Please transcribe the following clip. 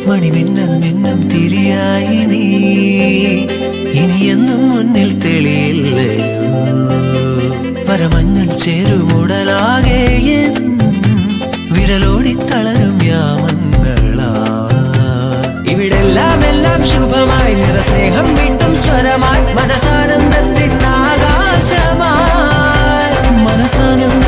മണിമിന്നൽ മിന്നം തിരിയായി നീ ഇനിയെന്നും മുന്നിൽ തെളിയില്ലയോ വരമഞ്ഞൾ ചേരുമുടലാകെ വിരലോടി തളരും യാമങ്ങളാ ഇവിടെല്ലാം എല്ലാം ശുഭമായി നിറസ്നേഹം വീട്ടും സ്വരമായി മനസാനന്ദത്തിൻ ആകാശമായി മനസാനന്ദ